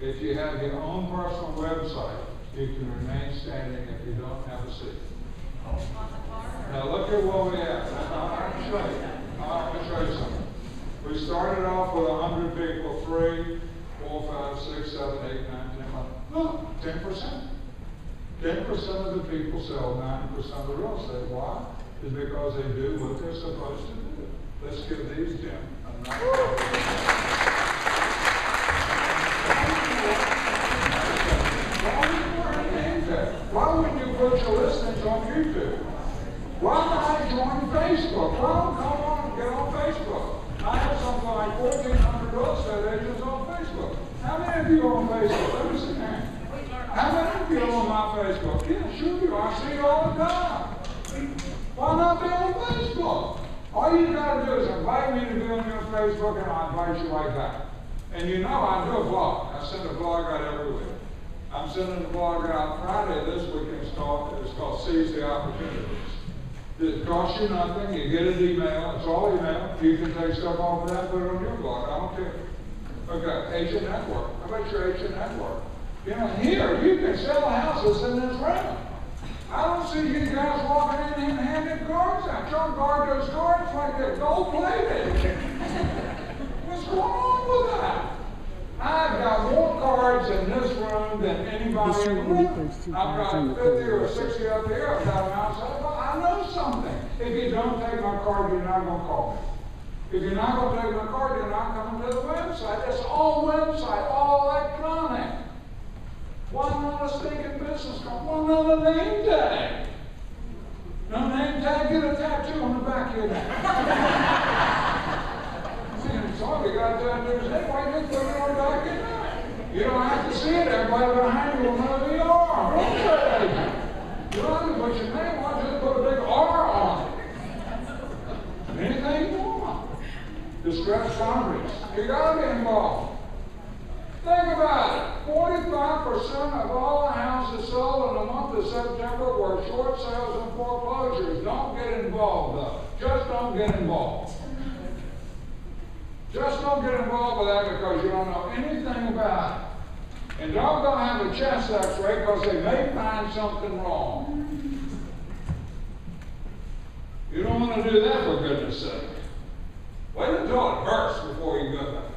If you have your own personal website, you can remain standing if you don't have a seat. Now look at what we have. Let me show you. Let me show you something. We started off with 100 people, 3, 4, 5, 6, 7, 8, 9, 10, 11. Look, 10%. 10% of the people sell 90% of the real estate. Why? Is because they do what they're supposed to do. Let's give these 10 a nice Why wouldn't you put your listings on YouTube? Why not join Facebook? Why don't come on and get on Facebook? I have something like 1,400 real estate agents on Facebook. How many of you are on Facebook? Let me see that. How many of you are on my Facebook? Yeah, sure, I see you all the time. Why not be on Facebook? All you got to do is invite me to be on your Facebook and I'll invite you right back. And you know I do a blog. I send a blog out every week. I'm sending a blog out Friday this week and it's called Seize the Opportunities. It costs you nothing. You get an email. It's all email. You can take stuff off of that and put it on your blog. I don't care. Okay, Agent Network. How about your Agent Network? You know, here, you can sell houses in this room. I don't see you guys walking in and handing cards out. Y'all guard those cards like they're gold-plated. What's going on with that? I've got more cards in this room than anybody in the room. I've got 50 or 60 up here. I've got them outside. Well, I know something. If you don't take my card, you're not going to call me. If you're not going to take my card, you're not coming to the website. It's all website, all electronic. Why not a stinking business card? Why not a name tag? No name tag, get a tattoo on the back of your neck. So you got to tattoo his name. Why you put it on the back of your neck? You don't have to see it. Everybody behind you will know who you are. Real estate agent. You don't have to put your name on, just put a big R on it. Anything you want. Distressed properties. You got to be involved. Think about it. 45% of all the houses sold in the month of September were short sales and foreclosures. Don't get involved, though. Just don't get involved. Just don't get involved with that because you don't know anything about it. And don't go have a chest x-ray because they may find something wrong. You don't want to do that, for goodness sake. Wait until it bursts before you go there.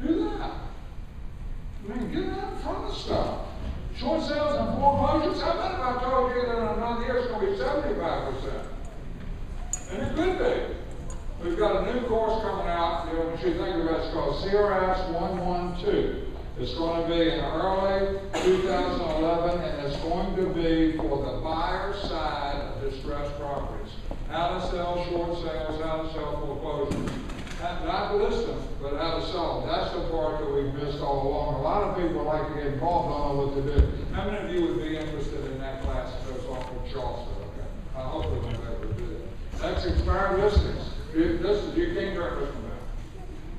Do that. I mean, get out in front of stuff. Short sales and foreclosures. How about if I told you that in another year it's going to be 75%? And it could be. We've got a new course coming out. You know what you think about? It's called CRS 112. It's going to be in early 2011, and it's going to be for the buyer side of distressed properties. How to sell short sales, how to sell foreclosures. Not to list them, but how to sell them. That's the part that we've missed all along. A lot of people like to get involved, don't know what to do. How many of you would be interested in that class that goes off in Charlottesville? Okay. I hope we're going to be able to do that. That's expired listings. You can't direct list them back.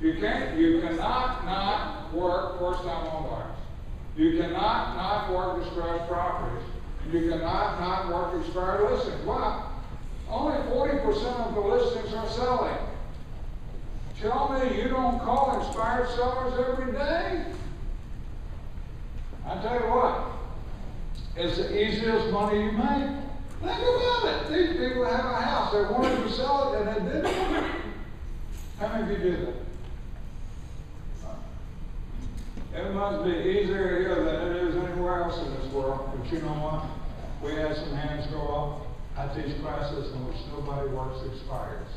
You cannot not work first-time home buyers. You cannot not work distressed properties. You cannot not work expired listings. Why? Only 40% of the listings are selling. Tell me you don't call expired sellers every day? I tell you what, it's the easiest money you make. Think about it. These people have a house. They wanted to sell it and they didn't. How many of you do that? It must be easier here than it is anywhere else in this world. But you know what? We had some hands go up. I teach classes in which nobody works expires.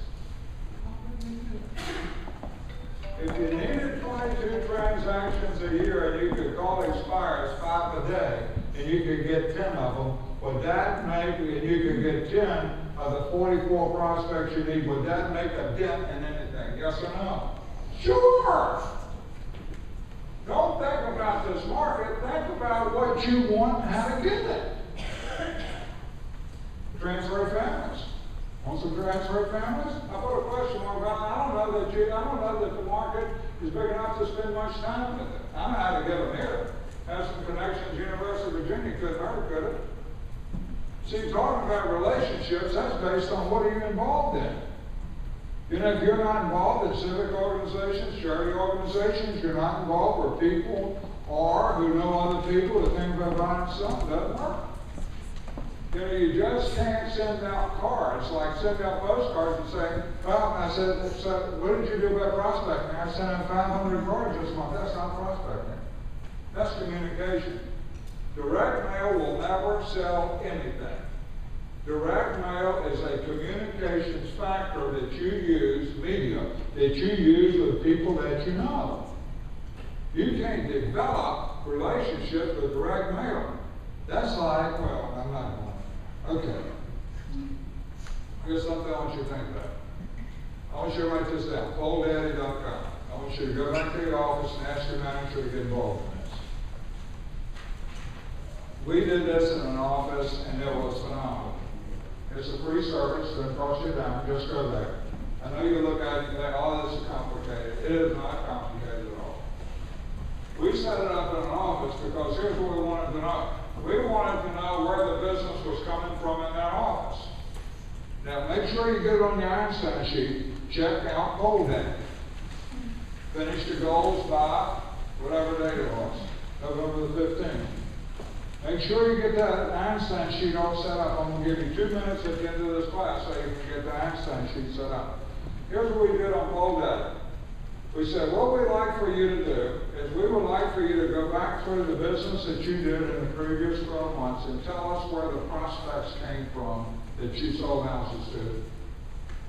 If you needed 22 transactions a year and you could call expires 5 a day and you could get 10 of them, would that make, and you could get 10 of the 44 prospects you need, would that make a dent in anything? Yes or no? Sure! Don't think about this market, think about what you want and how to get it. Transfer families. Want some transfer families? I put a question mark on. I don't know that the market is big enough to spend much time with it. I know how to get them here. Have some connections. University of Virginia couldn't hurt, could it? See, talking about relationships, that's based on what are you involved in. You know, if you're not involved in civic organizations, charity organizations, you're not involved where people are who know other people to think about buying something, it doesn't work. You know, you just can't send out cards, like send out postcards and say, well, I said, so what did you do about prospecting? I sent out 500 cards this month. That's not prospecting. That's communication. Direct mail will never sell anything. Direct mail is a communications factor that you use, media, that you use with people that you know. You can't develop relationships with direct mail. That's like, well, I'm not going. Okay. Here's something I want you to think about. I want you to write this down, polldaddy.com. I want you to go back to the office and ask your manager to get involved in this. We did this in an office, and it was phenomenal. It's a free service, doesn't cost you a dime, just go there. I know you look at it and think, oh, this is complicated. It is not complicated at all. We set it up in an office because here's what we wanted to know. We wanted to know where the business was coming from in that office. Now, make sure you get it on your Einstein sheet. Check out Poll Day. Finish your goals by whatever date it was, November the 15th. Make sure you get that Einstein sheet all set up. I'm going to give you 2 minutes at the end of this class so you can get the Einstein sheet set up. Here's what we did on Poll Day. We said, what we'd like for you to do is we would like for you to go back through the business that you did in the previous 12 months and tell us where the prospects came from that you sold houses to.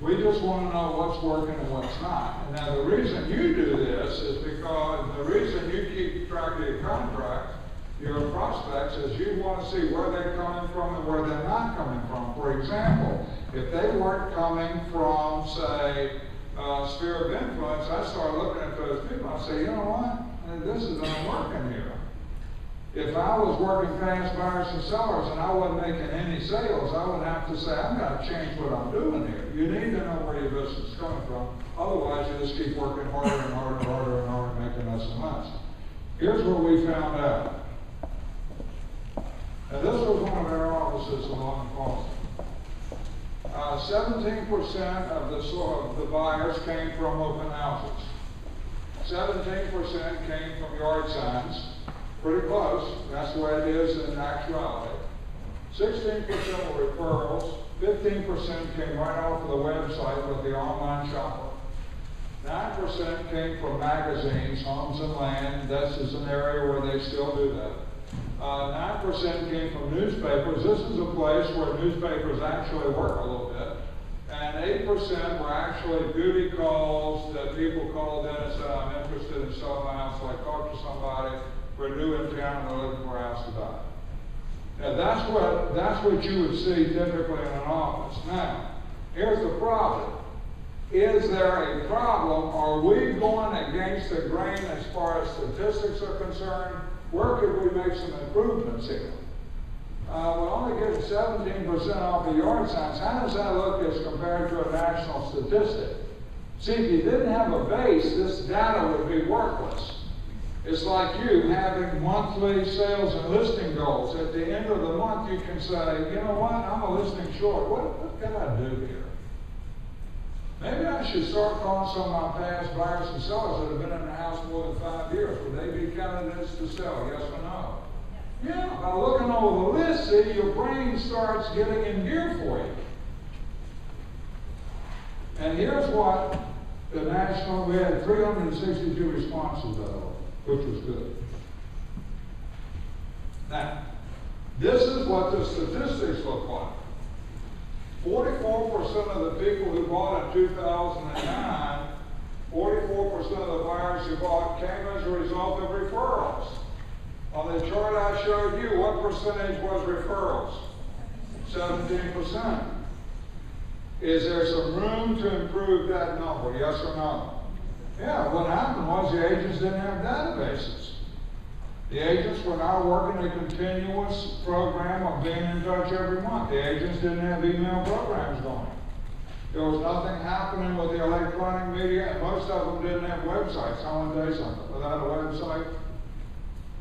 We just want to know what's working and what's not. And now the reason you do this is because the reason you keep track of your contracts, your prospects, is you want to see where they're coming from and where they're not coming from. For example, if they weren't coming from, say, sphere of influence, I started looking at those people and say, you know what? This is not working here. If I was working fast buyers and sellers and I wasn't making any sales, I would have to say, I've got to change what I'm doing here. You need to know where your business is coming from. Otherwise, you just keep working harder and harder and harder and harder, making less and less. Here's what we found out. Now, this was one of our offices along Boston. 17% of the buyers came from open houses. 17% came from yard signs. Pretty close. That's the way it is in actuality. 16% were referrals. 15% came right off of the website with the online shopper. 9% came from magazines, Homes and Land. This is an area where they still do that. 9% came from newspapers. This is a place where newspapers actually work a little bit. And 8% were actually beauty calls that people called in and said, I'm interested in selling my house. So I talked to somebody, we're new in town, and we're looking for a house to buy. Now that's what you would see typically in an office. Now, here's the problem. Is there a problem? Are we going against the grain as far as statistics are concerned? Where could we make some improvements here? We're only getting 17% off the yard signs. How does that look as compared to a national statistic? See, if you didn't have a base, this data would be worthless. It's like you having monthly sales and listing goals. At the end of the month, you can say, you know what, I'm a listing short. What can I do here? Maybe I should start calling some of my past buyers and sellers that have been in the house more than 5 years. Would they be candidates to sell? Yes or no? Yeah, by looking over the list, see, your brain starts getting in gear for you. And here's what the national, we had 362 responses, by the way, which was good. Now, this is what the statistics look like. 44% of the people who bought in 2009, 44% of the buyers who bought came as a result of referrals. On the chart I showed you, what percentage was referrals? 17%. Is there some room to improve that number, yes or no? Yeah, what happened was the agents didn't have databases. The agents were now working a continuous program of being in touch every month. The agents didn't have email programs going. There was nothing happening with the electronic media, and most of them didn't have websites. I want to tell you something. Without a website,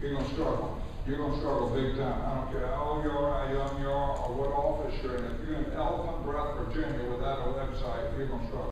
you're going to struggle. You're going to struggle big time. I don't care how old you are, how young you are, or what office you're in. If you're in Elephant Breath, Virginia, without a website, you're going to struggle.